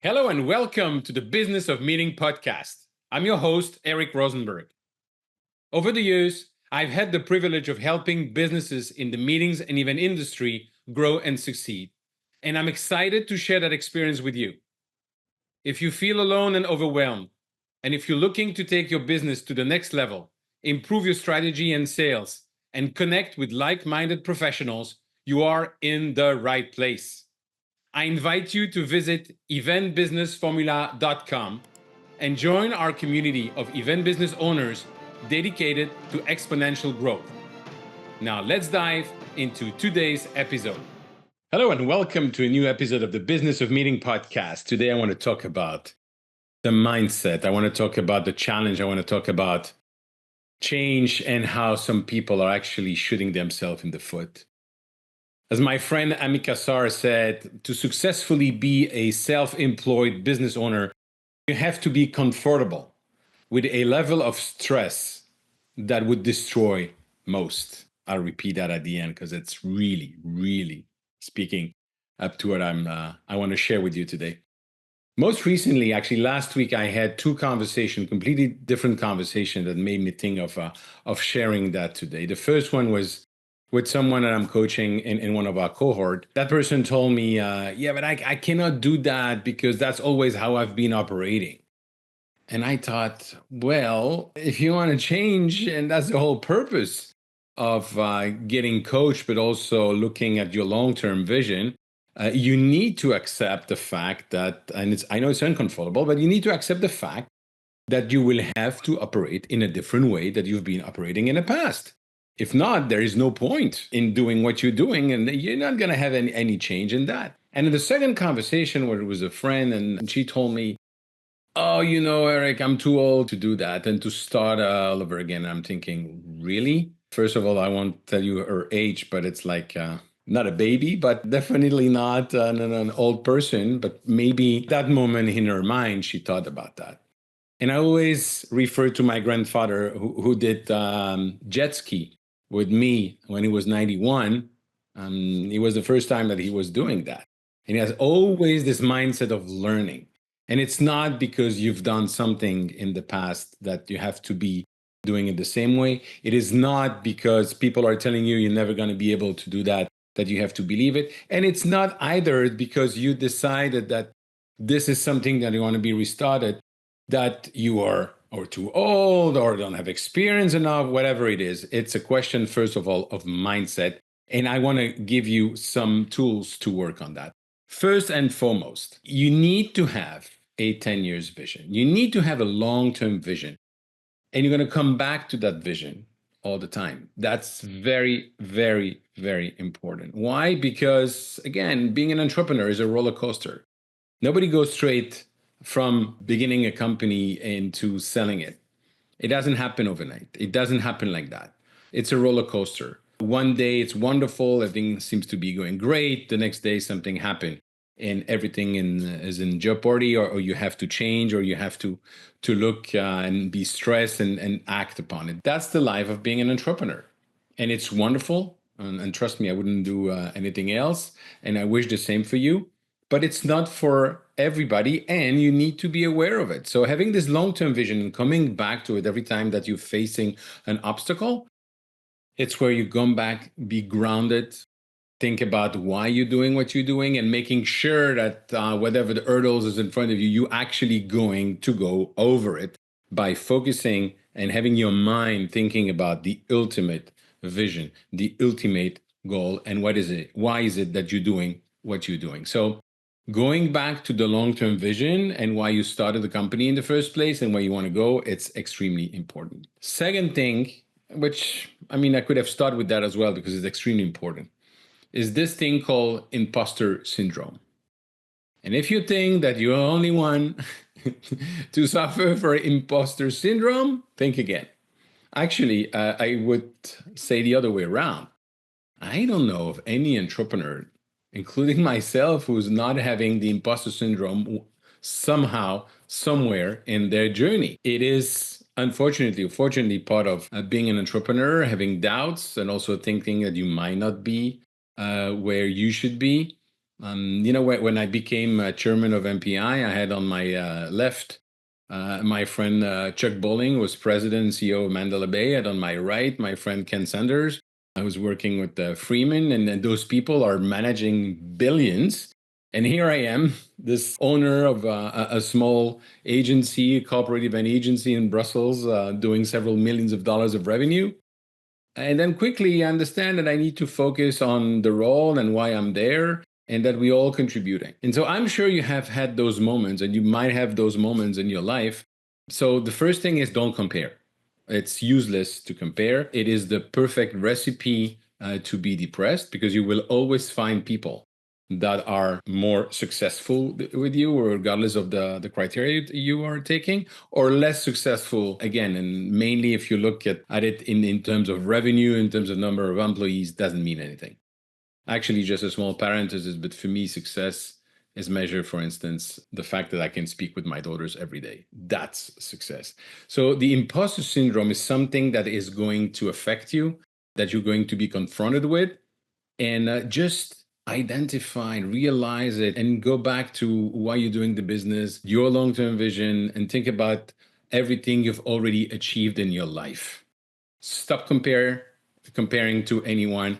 Hello and welcome to the Business of Meeting podcast. I'm your host, Eric Rosenberg. Over the years, I've had the privilege of helping businesses in the meetings and event industry grow and succeed. And I'm excited to share that experience with you. If you feel alone and overwhelmed, and if you're looking to take your business to the next level, improve your strategy and sales, and connect with like-minded professionals, you are in the right place. I invite you to visit eventbusinessformula.com and join our community of event business owners dedicated to exponential growth. Now, let's dive into today's episode. Hello, and welcome to a new episode of the Business of Meeting podcast. Today, I want to talk about the mindset. I want to talk about the challenge. I want to talk about change and how some people are actually shooting themselves in the foot. As my friend Ami Kassar said, to successfully be a self-employed business owner, you have to be comfortable with a level of stress that would destroy most. I'll repeat that at the end because it's really, really speaking up to what I want to share with you today. Most recently, actually last week, I had two conversations, completely different conversations that made me think of sharing that today. The first one was with someone that I'm coaching in one of our cohort. That person told me, but I cannot do that because that's always how I've been operating. And I thought, well, if you want to change, and that's the whole purpose of getting coached, but also looking at your long-term vision, you need to accept the fact that, and I know it's uncomfortable, but you need to accept the fact that you will have to operate in a different way that you've been operating in the past. If not, there is no point in doing what you're doing, and you're not going to have any change in that. And in the second conversation, where it was a friend, and she told me, oh, Eric, I'm too old to do that and to start all over again. I'm thinking, really? First of all, I won't tell you her age, but it's like not a baby, but definitely not an old person. But maybe that moment in her mind, she thought about that. And I always refer to my grandfather who did jet ski with me when he was 91. It was the first time that he was doing that. And he has always this mindset of learning. And it's not because you've done something in the past that you have to be doing it the same way. It is not because people are telling you you're never going to be able to do that you have to believe it. And it's not either because you decided that this is something that you want to be restarted, that you are or too old or don't have experience enough, whatever it is. It's a question, first of all, of mindset. And I want to give you some tools to work on that. First and foremost, you need to have a 10 years vision. You need to have a long-term vision. And you're going to come back to that vision all the time. That's very, very, very important. Why? Because, again, being an entrepreneur is a roller coaster. Nobody goes straight from beginning a company into selling it. It doesn't happen overnight. It doesn't happen like that. It's a roller coaster. One day it's wonderful, everything seems to be going great. The next day something happened and everything is in jeopardy, or you have to change, or you have to look and be stressed and act upon it. That's the life of being an entrepreneur. And it's wonderful. And trust me, I wouldn't do anything else. And I wish the same for you. But it's not for everybody, and you need to be aware of it. So having this long-term vision and coming back to it every time that you're facing an obstacle, it's where you come back, be grounded, think about why you're doing what you're doing, and making sure that whatever the hurdles is in front of you, you're actually going to go over it by focusing and having your mind thinking about the ultimate vision, the ultimate goal, and what is it? Why is it that you're doing what you're doing? So going back to the long-term vision and why you started the company in the first place and where you want to go, it's extremely important. Second thing, which, I could have started with that as well because it's extremely important, is this thing called imposter syndrome. And if you think that you're the only one to suffer for imposter syndrome, think again. Actually, I would say the other way around. I don't know of any entrepreneur, including myself, who's not having the imposter syndrome somehow, somewhere in their journey. It is unfortunately, or fortunately, part of being an entrepreneur, having doubts and also thinking that you might not be where you should be. When I became chairman of MPI, I had on my left my friend Chuck Bowling was president and CEO of Mandela Bay. And on my right, my friend Ken Sanders. I was working with Freeman, and those people are managing billions. And here I am, this owner of a small agency, a corporate event agency in Brussels, doing several millions of dollars of revenue. And then quickly understand that I need to focus on the role and why I'm there, and that we all contributing. And so I'm sure you have had those moments, and you might have those moments in your life. So the first thing is, don't compare. It's useless to compare. It is the perfect recipe to be depressed, because you will always find people that are more successful with you, regardless of the criteria you are taking, or less successful again. And mainly if you look at it in terms of revenue, in terms of number of employees, doesn't mean anything. Actually, just a small parenthesis, but for me, success is measured, for instance, the fact that I can speak with my daughters every day. That's success. So the imposter syndrome is something that is going to affect you, that you're going to be confronted with, and just identify, realize it, and go back to why you're doing the business, your long-term vision, and think about everything you've already achieved in your life. Stop comparing to anyone.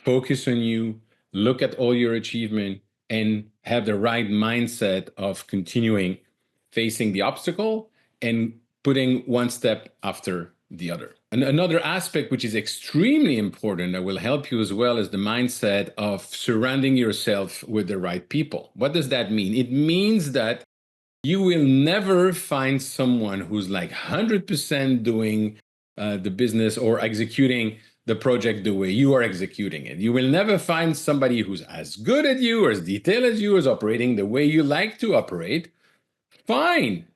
Focus on you. Look at all your achievement and have the right mindset of continuing facing the obstacle and putting one step after the other. And another aspect which is extremely important that will help you as well is the mindset of surrounding yourself with the right people. What does that mean? It means that you will never find someone who's like 100% doing the business or executing the project the way you are executing it. You will never find somebody who's as good as you or as detailed as you, is operating the way you like to operate. Fine.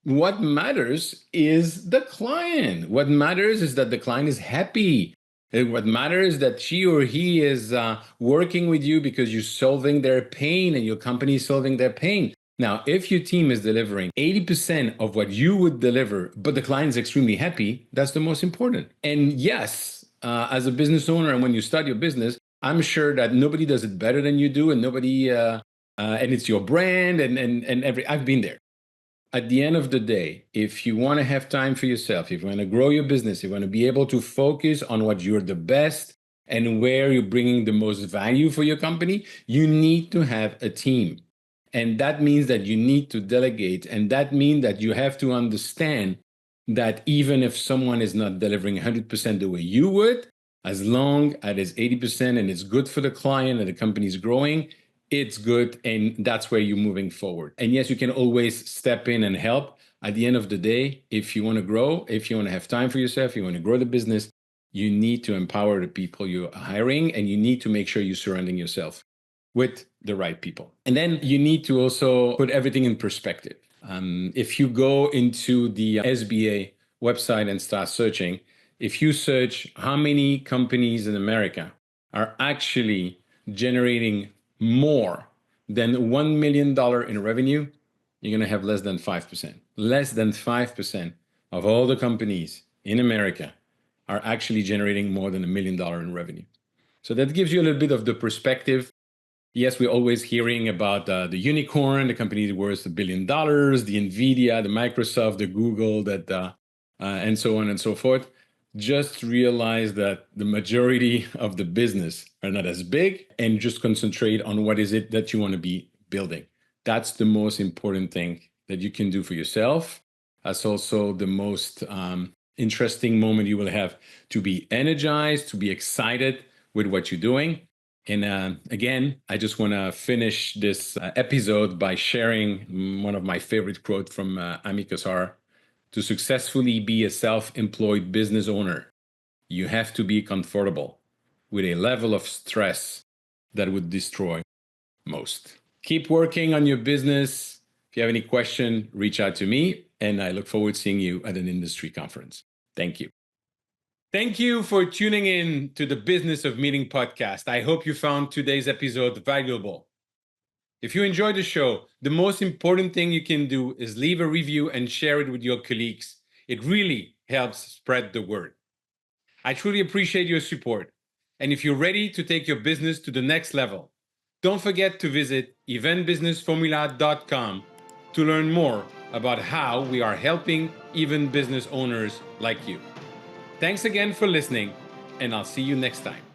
What matters is the client. What matters is that the client is happy. And what matters is that she or he is working with you because you're solving their pain and your company is solving their pain. Now, if your team is delivering 80% of what you would deliver, but the client is extremely happy, that's the most important. And yes, as a business owner, and when you start your business, I'm sure that nobody does it better than you do, and and it's your brand, I've been there. At the end of the day, if you want to have time for yourself, if you want to grow your business, if you want to be able to focus on what you're the best and where you're bringing the most value for your company, you need to have a team. And that means that you need to delegate. And that means that you have to understand that even if someone is not delivering 100% the way you would, as long as it's 80% and it's good for the client and the company's growing, it's good, and that's where you're moving forward. And yes, you can always step in and help. At the end of the day, if you want to grow, if you want to have time for yourself, you want to grow the business, you need to empower the people you're hiring, and you need to make sure you're surrounding yourself with the right people. And then you need to also put everything in perspective. If you go into the SBA website and start searching, if you search how many companies in America are actually generating more than $1 million in revenue, you're going to have less than 5%. Less than 5% of all the companies in America are actually generating more than $1 million in revenue. So that gives you a little bit of the perspective. Yes, we're always hearing about the unicorn, the company worth $1 billion, the NVIDIA, the Microsoft, the Google, and so on and so forth. Just realize that the majority of the business are not as big, and just concentrate on what is it that you want to be building. That's the most important thing that you can do for yourself. That's also the most interesting moment you will have, to be energized, to be excited with what you're doing. And again, I just want to finish this episode by sharing one of my favorite quotes from Ami Kassar. To successfully be a self-employed business owner, you have to be comfortable with a level of stress that would destroy most. Keep working on your business. If you have any question, reach out to me, and I look forward to seeing you at an industry conference. Thank you. Thank you for tuning in to the Business of Meeting podcast. I hope you found today's episode valuable. If you enjoyed the show, the most important thing you can do is leave a review and share it with your colleagues. It really helps spread the word. I truly appreciate your support. And if you're ready to take your business to the next level, Don't forget to visit eventbusinessformula.com to learn more about how we are helping event business owners like you. Thanks again for listening, and I'll see you next time.